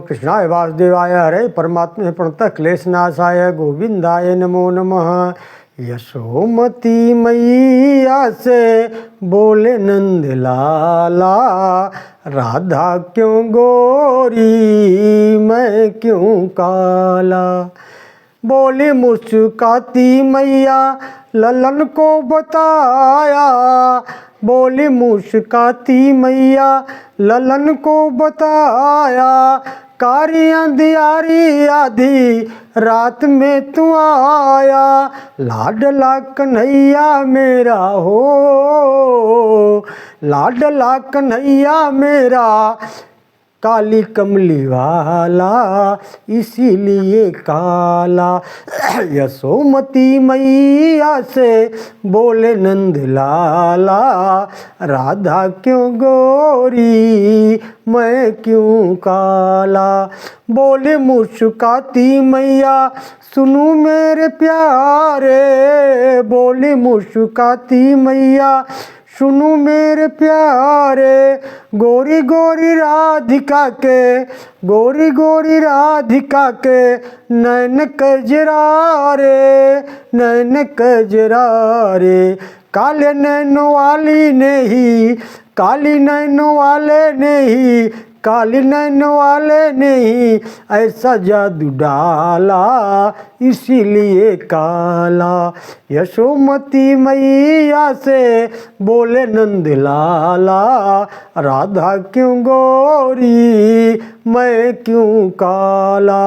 कृष्णाय वासुदेवाय हरे परमात्मे प्रणतः क्लेशनाशाय गोविंदाय नमो नमः। यशोमती मैया से बोले नंद लाला, राधा क्यों गोरी मैं क्यों काला। बोली मुस्काती मैया ललन को बताया, बोली मुस्काती मैया ललन को बताया। कारी अंधियारी आधी रात में तू आया, लाडला कन्हैया मेरा हो, लाडला कन्हैया मेरा काली कमली वाला इसीलिए काला। यशोमती मैया से बोले नंद लाला, राधा क्यों गोरी मैं क्यों काला। बोले मुस्काती मैया सुनू मेरे प्यारे, बोले मुस्काती मैया सुनू मेरे प्यारे। गोरी गोरी राधिका के, गोरी गोरी राधिका के नैन कजरारे, नैन कजरारे। काले नैनों वाली ने ही, काली नैनों वाले ने ही, काली नैनों वाले ने ही ऐसा जादू डाला इसीलिए काला। यशोमती मैया से बोले नंद लाला, राधा क्यों गोरी मैं क्यों काला।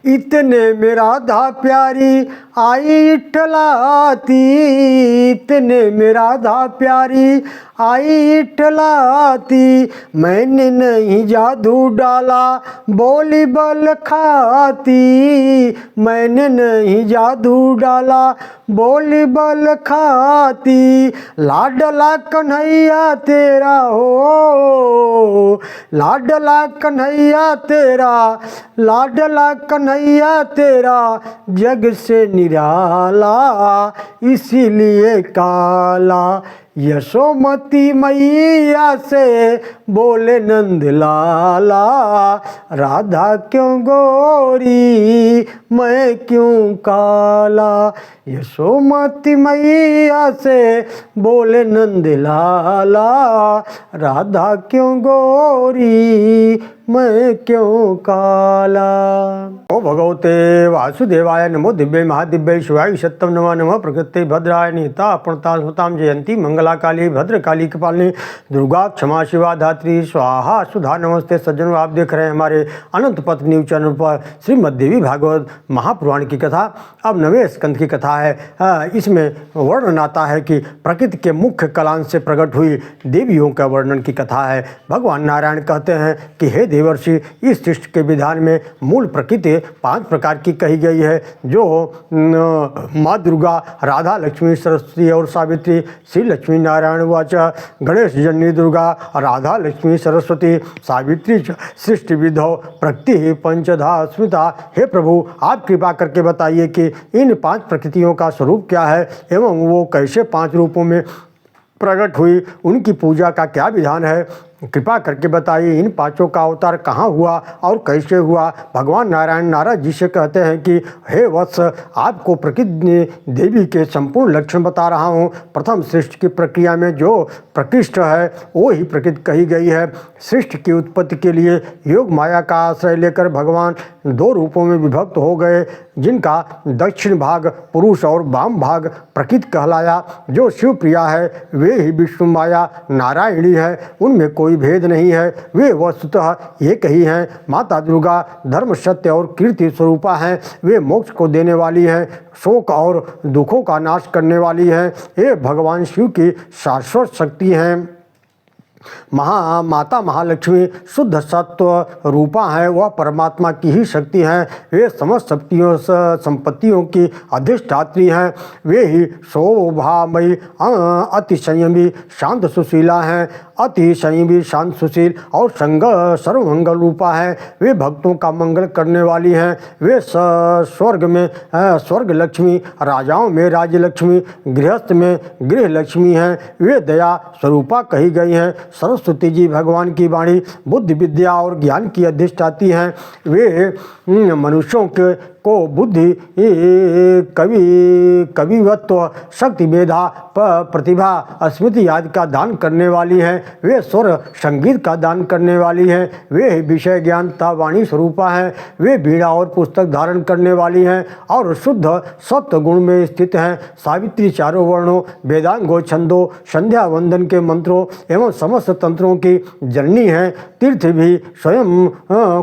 इतने में राधा प्यारी आई इठलाती, इतने में राधा प्यारी आई इठलाती। मैंने नहीं जादू डाला बोली बल खाती, मैंने नहीं जादू डाला बोली बल खाती। लाडला कन्हैया तेरा हो, लाडला कन्हैया तेरा, लाडला कन्हैया तेरा जग से निराला इसीलिए काला। यशोमती मैया से बोले नंद लाला, राधा क्यों गोरी मैं क्यों काला। यशोमती मैया से बोले नंद लाला, राधा क्यों गोरी मैं क्यों काला। ओ भगवते वासुदेवाय नमो दिव्य महादिव्य शिवाय सत्यम नमः नमः। प्रकृति भद्राय निता प्रणता स्मताम जयंती मंगला काली भद्रकाली कपालिनी दुर्गा क्षमा शिवा धात्री स्वाहा सुधा नमस्ते। सज्जनों, आप देख रहे हैं हमारे अनंत पथ न्यूज चैनल पर श्रीमद् देवी भागवत महापुराण की कथा। अब नवे स्कंद की कथा है। इसमें वर्णन आता है कि प्रकृति के मुख्य कलांश से प्रकट हुई देवियों का वर्णन की कथा है। भगवान नारायण कहते हैं कि हे देवर्षि, इस सृष्टि के विधान में मूल प्रकृति 5 प्रकार की कही गई है, जो माँ दुर्गा, राधा, लक्ष्मी, सरस्वती और सावित्री। श्री लक्ष्मी नारायण वाच गणेश जन्नी दुर्गा, राधा, लक्ष्मी, सरस्वती, सावित्री सृष्टि विधौ प्रकृति पंचधा स्मृता। हे प्रभु, आप कृपा करके बताइए कि इन 5 प्रकृतियों का स्वरूप क्या है एवं वो कैसे 5 रूपों में प्रकट हुई, उनकी पूजा का क्या विधान है। कृपा करके बताइए इन 5 का अवतार कहाँ हुआ और कैसे हुआ। भगवान नारायण नारद जी से कहते हैं कि हे वत्स, आपको प्रकृति देवी के संपूर्ण लक्षण बता रहा हूँ। प्रथम सृष्टि की प्रक्रिया में जो प्रकृष्ट है वो ही प्रकृति कही गई है। सृष्टि की उत्पत्ति के लिए योग माया का आश्रय लेकर भगवान 2 रूपों में विभक्त हो गए, जिनका दक्षिण भाग पुरुष और वाम भाग प्रकृति कहलाया। जो शिव प्रिया है वे ही विष्णु माया नारायणी है, उनमें कोई भेद नहीं है। वे वस्तुतः एक ही हैं। माता दुर्गा धर्म, सत्य और कीर्ति स्वरूपा हैं। वे मोक्ष को देने वाली हैं, शोक और दुखों का नाश करने वाली हैं। ये भगवान शिव की शाश्वत शक्ति हैं। माता महालक्ष्मी शुद्ध सत्व रूपा है, वह परमात्मा की ही शक्ति हैं। वे समस्त शक्तियों संपत्तियों की अधिष्ठात्री हैं। वे ही शोभामयी, अति संयमी, शांत, सुशीला हैं। अति संयमी, शांत, सुशील और सर्वमंगल रूपा हैं। वे भक्तों का मंगल करने वाली हैं। वे स्वर्ग में स्वर्ग लक्ष्मी, राजाओं में राज्य लक्ष्मी, गृहस्थ में गृह लक्ष्मी हैं। वे दया स्वरूपा कही गई हैं। सरस्वती जी भगवान की वाणी बुद्धि, विद्या और ज्ञान की अधिष्ठाती हैं। वे मनुष्यों को बुद्धि, कवित्व, शक्ति, मेधा, प्रतिभा, स्मृति आदि का दान करने वाली हैं। वे स्वर संगीत का दान करने वाली हैं। वे विषय ज्ञान तथा वाणी स्वरूपा हैं। वे बीड़ा और पुस्तक धारण करने वाली हैं और शुद्ध सत्व गुण में स्थित हैं। सावित्री चारों वर्णों, वेदांगों, छंदों, संध्या वंदन के मंत्रों एवं समस्त तंत्रों की जननी हैं। तीर्थ भी स्वयं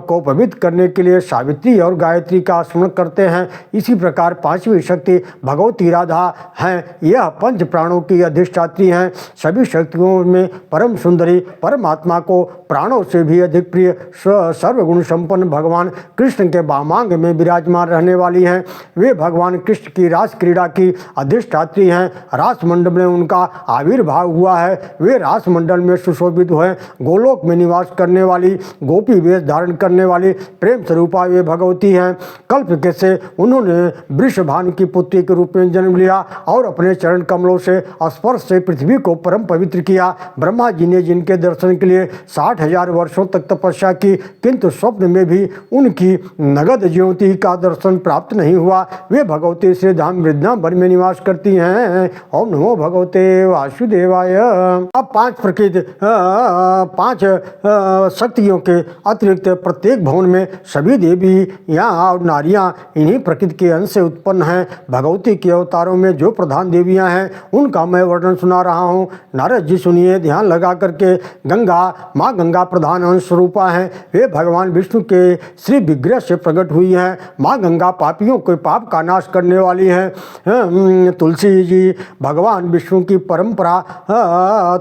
को पवित्र करने के लिए सावित्री और गायत्री का स्मरण करते हैं। इसी प्रकार पांचवी शक्ति भगवती राधा हैं। यह पंच प्राणों की अधिष्ठात्री हैं। सभी शक्तियों में परम सुंदरी, परमात्मा को प्राणों से भी अधिक प्रिय सर्वगुण संपन्न भगवान कृष्ण के वामांग में विराजमान रहने वाली हैं। वे भगवान कृष्ण की रास क्रीड़ा की अधिष्ठात्री हैं। रास मंडल में उनका आविर्भाव हुआ है। वे रास मंडल में सुशोभित हुए। गोलोक में निवास करने वाली, गोपी वेश धारण करने वाली प्रेम स्वरूपा वे भगवती हैं। कल्प के से उन्होंने वृषभानु की पुत्री के रूप में जन्म लिया और अपने चरण कमलों से स्पर्श से पृथ्वी को परम पवित्र किया। ब्रह्मा जी ने जिनके दर्शन के लिए 60,000 वर्षों तक तपस्या की, किंतु स्वप्न में भी उनकी नगद ज्योति का दर्शन प्राप्त नहीं हुआ। वे भगवती श्री धाम वृंदावन में निवास करती हैं। ओम नमो भगवते वासुदेवाय। अब पांच शक्तियों के अतिरिक्त प्रत्येक भवन में सभी देवी यहाँ और नारियां इन्हीं प्रकृति के अंश से उत्पन्न हैं। भगवती के अवतारों में जो प्रधान देवियां हैं उनका मैं वर्णन सुना रहा हूँ। नारद जी सुनिए ध्यान लगा करके। गंगा, माँ गंगा प्रधान अंश रूपा हैं। वे भगवान विष्णु के श्री विग्रह से प्रकट हुई हैं। माँ गंगा पापियों के पाप का नाश करने वाली हैं। तुलसी जी भगवान विष्णु की परंपरा,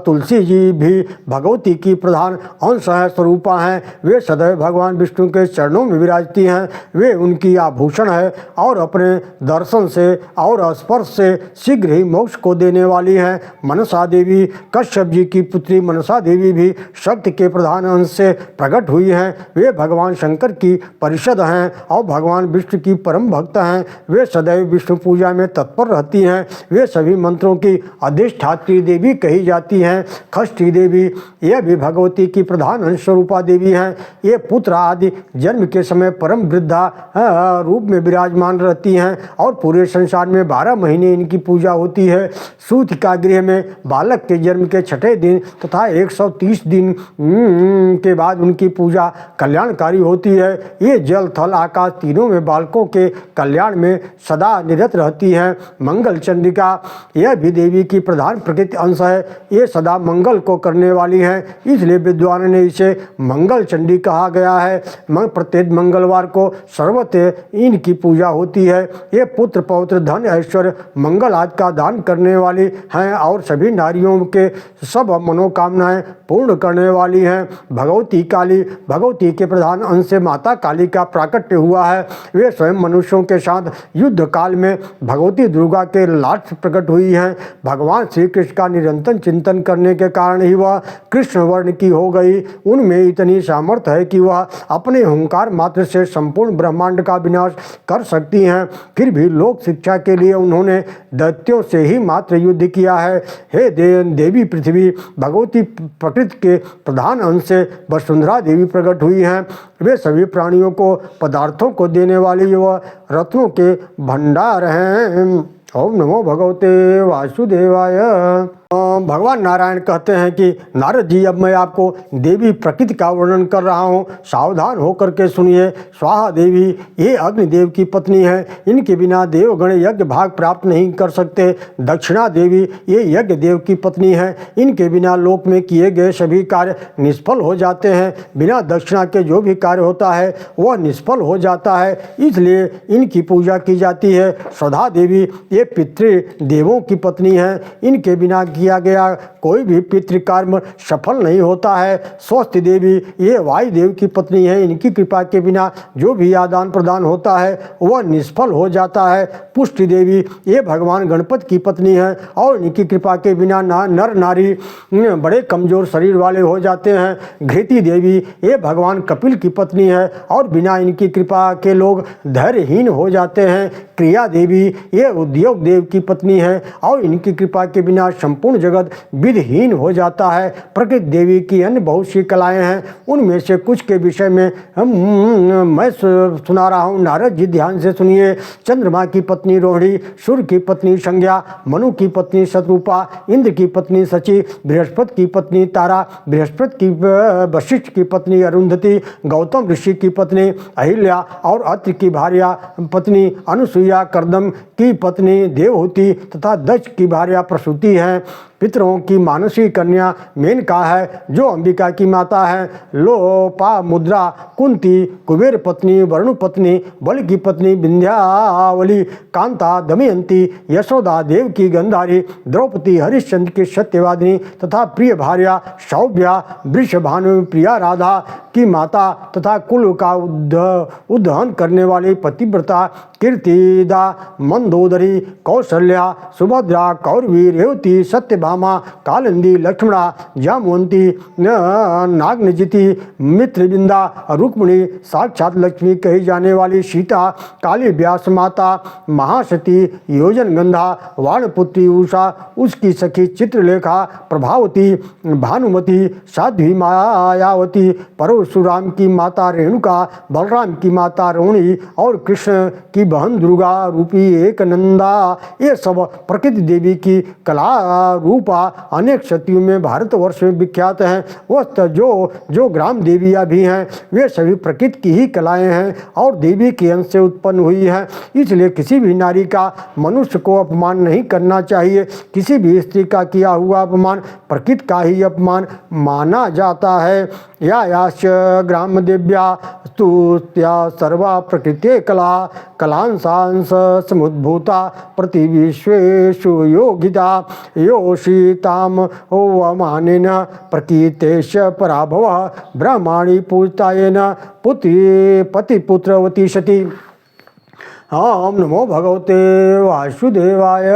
तुलसी जी भी भगवती की प्रधान अंश है, स्वरूपा हैं। वे सदैव भगवान विष्णु के चरणों में विराजती हैं। वे उनकी आभूषण है और अपने दर्शन से और स्पर्श से शीघ्र ही मोक्ष को देने वाली हैं। मनसा देवी, कश्यप जी की पुत्री मनसा देवी भी शक्ति के प्रधान अंश से प्रकट हुई हैं। वे भगवान शंकर की परिषद हैं और भगवान विष्णु की परम भक्त हैं। वे सदैव विष्णु पूजा में तत्पर रहती हैं। वे सभी मंत्रों की अधिष्ठात्री देवी कही जाती हैं। षष्ठी देवी, यह भी भगवती की प्रधान अंश स्वरूपा देवी हैं। ये पुत्र आदि जन्म के समय परम वृद्धा रूप में विराजमान रहती हैं और पूरे संसार में 12 महीने इनकी पूजा होती है। सूतिका गृह में बालक के जन्म के 6ठे दिन तथा 130 दिन के बाद उनकी पूजा कल्याणकारी होती है। ये जल, थल, आकाश तीनों में बालकों के कल्याण में सदा निरत रहती हैं। मंगल चंडिका, यह भी देवी की प्रधान प्रकृति अंश है। ये सदा मंगल को करने वाली हैं, इसलिए विद्वान ने इसे मंगल चंडी कहा गया है। प्रत्येक मंगलवार को सर्वत्र इनकी पूजा होती है। ये पुत्र, पौत्र, धन, ऐश्वर्य, मंगल आदि का दान करने वाली हैं और सभी नारियों के सब मनोकामनाएं पूर्ण करने वाली हैं। भगवती काली, भगवती के प्रधान अंश से माता काली का प्राकट्य हुआ है। वे स्वयं मनुष्यों के साथ युद्ध काल में भगवती दुर्गा के लाट प्रकट हुई हैं। भगवान श्री कृष्ण का निरंतर चिंतन करने के कारण ही वह कृष्ण वर्ण की हो गई। उनमें इतनी सामर्थ्य है कि वह अपने हुंकार मात्र से संपूर्ण ब्रह्मांड का विनाश कर सकती हैं। फिर भी लोक शिक्षा के लिए उन्होंने दैत्यों से ही मात्र युद्ध किया है। हे देवी पृथ्वी, भगवती प्रकृति के प्रधान अंश से वसुंधरा देवी प्रकट हुई हैं। वे सभी प्राणियों को पदार्थों को देने वाली व रत्नों के भंडार हैं। ओम नमो भगवते वासुदेवाय। भगवान नारायण कहते हैं कि नारद जी, अब मैं आपको देवी प्रकृति का वर्णन कर रहा हूँ, सावधान होकर के सुनिए। स्वाहा देवी ये अग्निदेव की पत्नी है। इनके बिना देवगण यज्ञ भाग प्राप्त नहीं कर सकते। दक्षिणा देवी ये यज्ञ देव की पत्नी है। इनके बिना लोक में किए गए सभी कार्य निष्फल हो जाते हैं। बिना दक्षिणा के जो भी कार्य होता है वह निष्फल हो जाता है, इसलिए इनकी पूजा की जाती है। स्वधा देवी ये पितृ देवों की पत्नी है। इनके बिना किया गया कोई भी पितृकर्म सफल नहीं होता है। स्वस्ति देवी ये वायुदेव की पत्नी है, इनकी कृपा के बिना जो भी आदान प्रदान होता है वह निष्फल हो जाता है। पुष्टि देवी ये भगवान गणपति की पत्नी है और इनकी कृपा के बिना नर नारी बड़े कमजोर शरीर वाले हो जाते हैं। घृति देवी ये भगवान कपिल की पत्नी है और बिना इनकी कृपा के लोग धैर्यहीन हो जाते हैं। क्रिया देवी ये उद्योग देव की पत्नी है और इनकी कृपा के बिना संपूर्ण जगत विधहीन हो जाता है। प्रकृति देवी की अन्य बहुत सी कलाएं हैं, उनमें से कुछ के विषय में मैं सुना रहा हूँ, नारद जी ध्यान से सुनिए। चंद्रमा की पत्नी रोहिणी, सूर्य की पत्नी संज्ञा, मनु की पत्नी शत्रुपा, इंद्र की पत्नी शची, बृहस्पति की पत्नी तारा, बृहस्पति की वशिष्ठ की पत्नी अरुंधति, गौतम ऋषि की पत्नी अहिल्या और अत्रि की भार्या पत्नी अनुसुईया, कर्दम की पत्नी देवहूति तथा दक्ष की भार्या प्रसूति है। पितरों की मानसी कन्या मेनका है जो अंबिका की माता है। लोपामुद्रा, कुंती, कुबेर पत्नी, वरुण पत्नी, बल की पत्नी विंध्यावली, कांता, दमयंती, यशोदा, देव की गंधारी, द्रौपदी, हरिश्चंद्र की सत्यवादिनी तथा प्रिय भार्या सौभ्या, वृषभानु, प्रिया, राधा की माता तथा कुल का उद्वहन करने वाली पतिव्रता कीर्तिदा, मंदोदरी, कौशल्या, सुभद्रा, कौरवी, रेवती, सत्यभामा, कालिंदी, लक्ष्मणा, जामवंती, नागनजिति, मित्रविंदा, रुक्मिणी, साक्षात लक्ष्मी कही जाने वाली सीता, काली व्यास माता, महासती, योजनगंधा, वाणपुत्री उषा, उसकी सखी चित्रलेखा, प्रभावती, भानुमती, साध्वी मायावती, परशुराम की माता रेणुका, बलराम की माता रोहिणी और कृष्ण की बहन दुर्गा रूपी एक नंदा, ये सब प्रकृति देवी की कला रूपा अनेक शक्तियों में भारतवर्ष में विख्यात हैं। वह जो ग्राम देवियाँ भी हैं वे सभी प्रकृति की ही कलाएं हैं और देवी के अंश से उत्पन्न हुई हैं। इसलिए किसी भी नारी का मनुष्य को अपमान नहीं करना चाहिए। किसी भी स्त्री का किया हुआ अपमान प्रकृति का ही अपमान माना जाता है। यायाश्च ग्राम देव्या स्तुत्या सर्वा प्रकृति कला कलांशांश समुद्भूता प्रति विश्वेषु योगिता योषिताम ओवमानेन प्रकीर्तेश पराभव ब्रह्माणि पूजितायेन पतिपुत्रवती सती। ओम नमो भगवते वासुदेवाय।